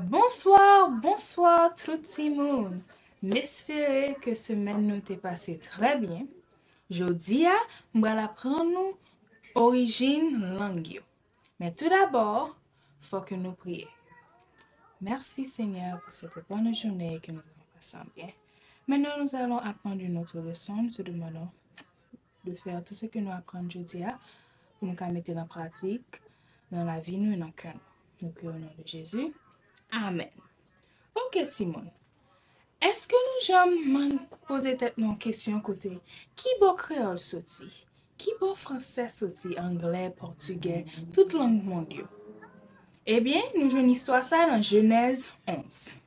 Bonsoir, bonsoir tout le monde. M'espérer que semaine nous t'est passé très bien. Jodi a, m'bral apprendre nous origine langue yo. Mais tout d'abord, faut que nous prions. Merci Seigneur pour cette bonne journée que nous avons passée bien. Maintenant, nous allons apprendre une autre leçon. Nous te demandons de faire tout ce que nous apprenons jeudi pour nous mettre en pratique dans la vie nous et dans le cœur. Nous prions au nom de Jésus. Amen. Ok, Timon. Est-ce que nous jamais poser tête une question côté qui bon créole sorti, qui bon français sorti, anglais, portugais, toute langue mondiale? Eh bien, nous jouons une histoire ça dans Genèse 11.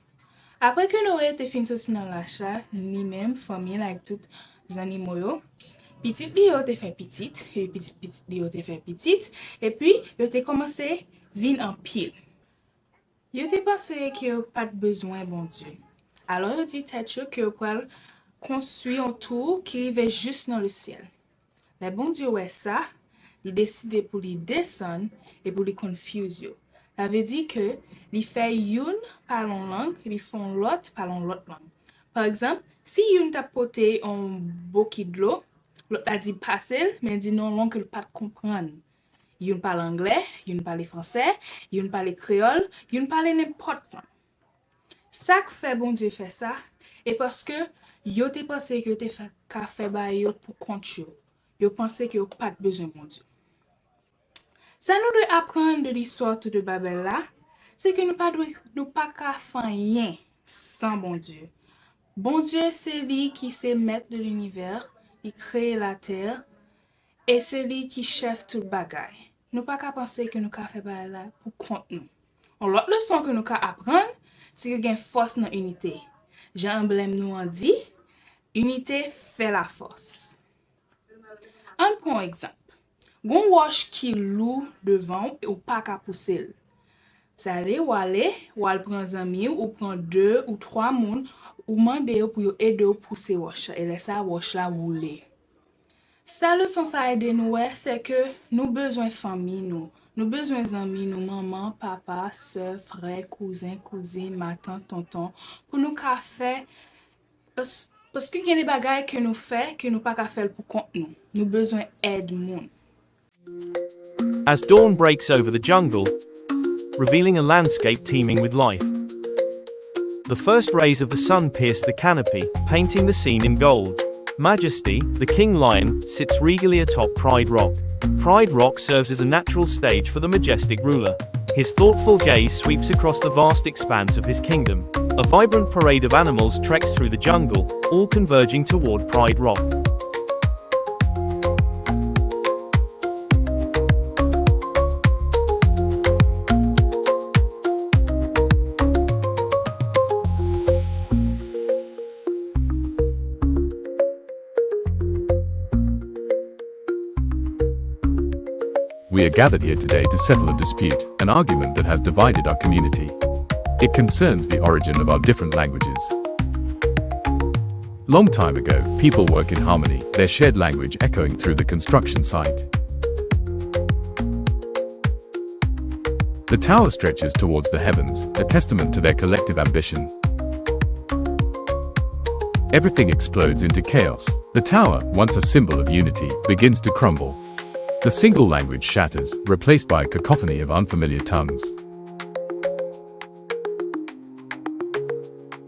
Après que Noé était fini sorti dans l'achat, lui-même, famille avec tous les animaux, petit li yo te fait petite, et petit li yo te fait petite, et puis yo te commencé vin en pile. Yo te pensé que yo pas de besoin bon Dieu. Alors yo dit tête yo que yo pral construire un tour qui arrivait juste dans le ciel. Mais bon Dieu ouais ça, il décide pour lui descendre et pour lui confuse yo. Ça veut dire que il fait une parlons langue, il font l'autre parlons l'autre langue. Par exemple, si une t'a porté un bouquet de l'eau, l'autre a dit passer, mais dit non langue que le pas comprendre. Yon parle anglais, yon parle français, yon parle créole, yon parle n'importe quoi. Ça que fait bon Dieu fait ça, et parce que yo te pensé que yo te fait ba yo pour compte yo. Yo pensé que yo pas besoin bon Dieu. Ça nous doit apprendre de l'histoire de Babel là, c'est que nous pas qu'à faire rien sans bon Dieu. Bon Dieu c'est lui qui c'est maître de l'univers, il crée la terre et c'est lui qui chef tout bagaille. Nous pas qu'à penser que nous qu'à faire là pour compte nous. L'autre leçon que nous qu'à apprendre, c'est que gain force dans unité. Jean emblème nous en dit, unité fait la force. Un prend exemple. Gon wash qui loue devant ou pas qu'à pousser. Ça aller ou al prend zami ou prend 2 ou 3 moun ou mande pour yo aider ou pousser wash et laisse ça wash la rouler. Ça leçon ça aide nous c'est que nous besoin famille nous besoin amis nous maman, papa, soeur, frère, cousin, cousine, ma tante, tonton pour nous ka faire parce que y a des bagages que nous fait que nous pas ka faire pour compte nous. Nous besoin aide moun. As dawn breaks over the jungle, revealing a landscape teeming with life. The first rays of the sun pierce the canopy, painting the scene in gold. Majesty, the king lion, sits regally atop Pride Rock. Pride Rock serves as a natural stage for the majestic ruler. His thoughtful gaze sweeps across the vast expanse of his kingdom. A vibrant parade of animals treks through the jungle, all converging toward Pride Rock. We are gathered here today to settle a dispute, an argument that has divided our community. It concerns the origin of our different languages. Long time ago, people work in harmony, their shared language echoing through the construction site. The tower stretches towards the heavens, a testament to their collective ambition. Everything explodes into chaos. The tower, once a symbol of unity, begins to crumble. The single language shatters, replaced by a cacophony of unfamiliar tongues.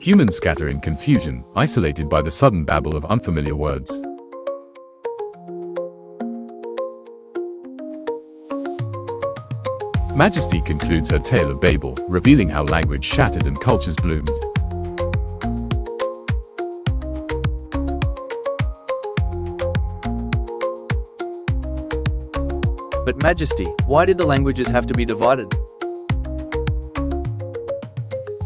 Humans scatter in confusion, isolated by the sudden babble of unfamiliar words. Majesty concludes her tale of Babel, revealing how language shattered and cultures bloomed. But Majesty, why did the languages have to be divided?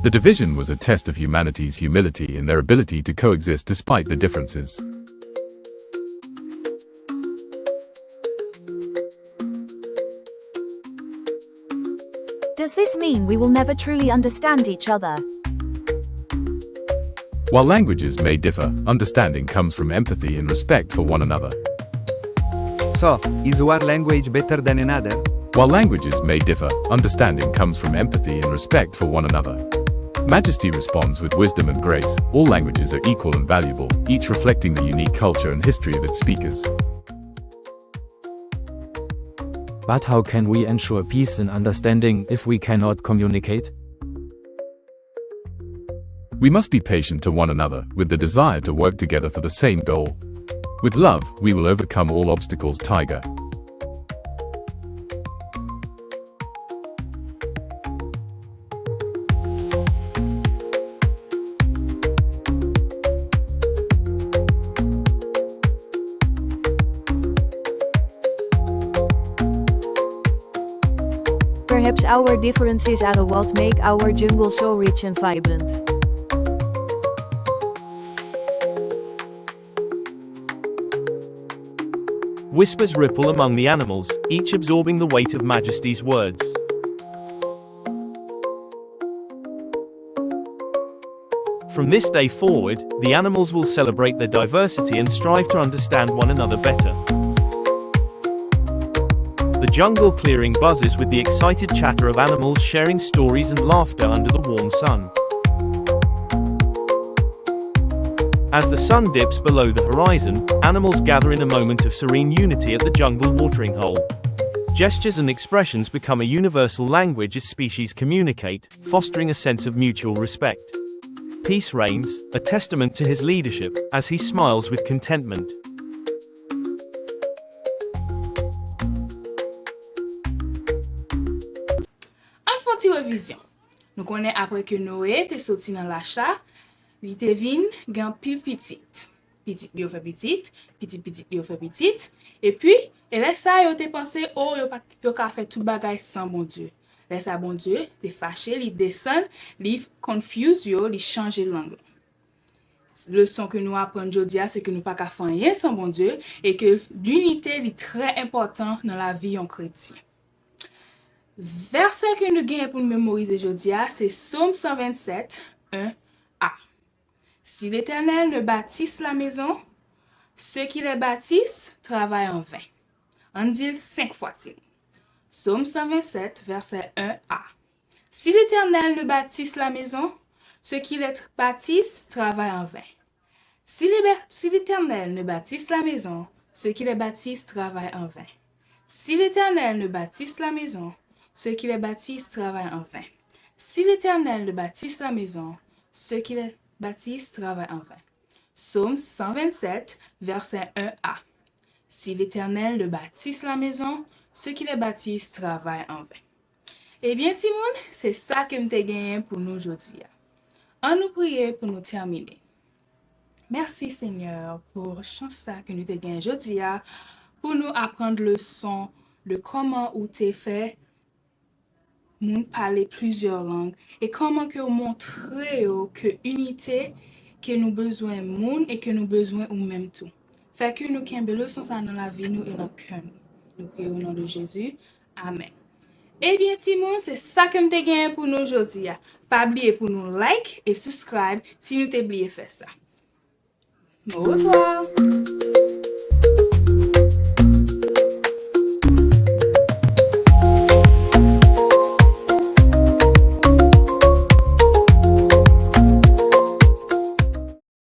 The division was a test of humanity's humility and their ability to coexist despite the differences. Does this mean we will never truly understand each other? While languages may differ, understanding comes from empathy and respect for one another. So, is one language better than another? While languages may differ, understanding comes from empathy and respect for one another. Majesty responds with wisdom and grace. All languages are equal and valuable, each reflecting the unique culture and history of its speakers. But how can we ensure peace and understanding if we cannot communicate? We must be patient to one another, with the desire to work together for the same goal. With love, we will overcome all obstacles. Tiger. Perhaps our differences are what make our jungle so rich and vibrant. Whispers ripple among the animals, each absorbing the weight of Majesty's words. From this day forward, the animals will celebrate their diversity and strive to understand one another better. The jungle clearing buzzes with the excited chatter of animals sharing stories and laughter under the warm sun. As the sun dips below the horizon, animals gather in a moment of serene unity at the jungle watering hole. Gestures and expressions become a universal language as species communicate, fostering a sense of mutual respect. Peace reigns, a testament to his leadership, as he smiles with contentment. An fon ti revision. Nou konen apre ke Noé te soti nan l'achat, li te vin gen pil pitit. Pitit li yo fe pitit, pitit li yo fe pitit, et puis, e lè sa yo te pense, yo ka fe tout bagay sans bon Dieu. Lè sa bon Dieu te fache, li desen, li confuse yo, li change langue. Leçon que nous apprenons aujourd'hui, c'est que nous pas qu'à faire rien sans bon Dieu, et que l'unité est très importante dans la vie en chrétien. Verset que nous gagnons pour nous mémoriser aujourd'hui, c'est Psaume 127, 1a. Si l'Éternel ne bâtisse la maison, ceux qui les bâtissent travaillent en vain. On dit 5 fois. Psaume 127, verset 1a. Si l'Éternel ne bâtisse la maison, ceux qui les bâtissent travaillent en vain. Si l'Éternel ne bâtisse la maison, ceux qui les bâtissent travaillent en vain. Si l'Éternel ne bâtisse la maison, ceux qui les bâtissent travaillent en vain. Si l'Éternel ne bâtisse la maison, ceux qui les bâtissent travaillent en vain. Psaume 127, verset 1a. Si l'Éternel ne bâtisse la maison, ceux qui les bâtissent travaillent en vain. Eh bien, Timoun, c'est ça que m'te gagné pour nous aujourd'hui. On nous prie pour nous terminer. Merci Seigneur pour chance que nous te gagné aujourd'hui pour nous apprendre leçon de comment ou t'es fait nous parler plusieurs langues et comment que montrer que unité que nous besoin monde et que nous besoin ou même tout. Fait que nous kembe leçon ça dans la vie nous et dans le cœur. Nous prions au nom de Jésus. Amen. Eh bien, Timon, c'est ça que m'te gagné pour nous aujourd'hui. Pas oublier pour nous like et subscribe si nous t'oubliez faire ça. Au revoir.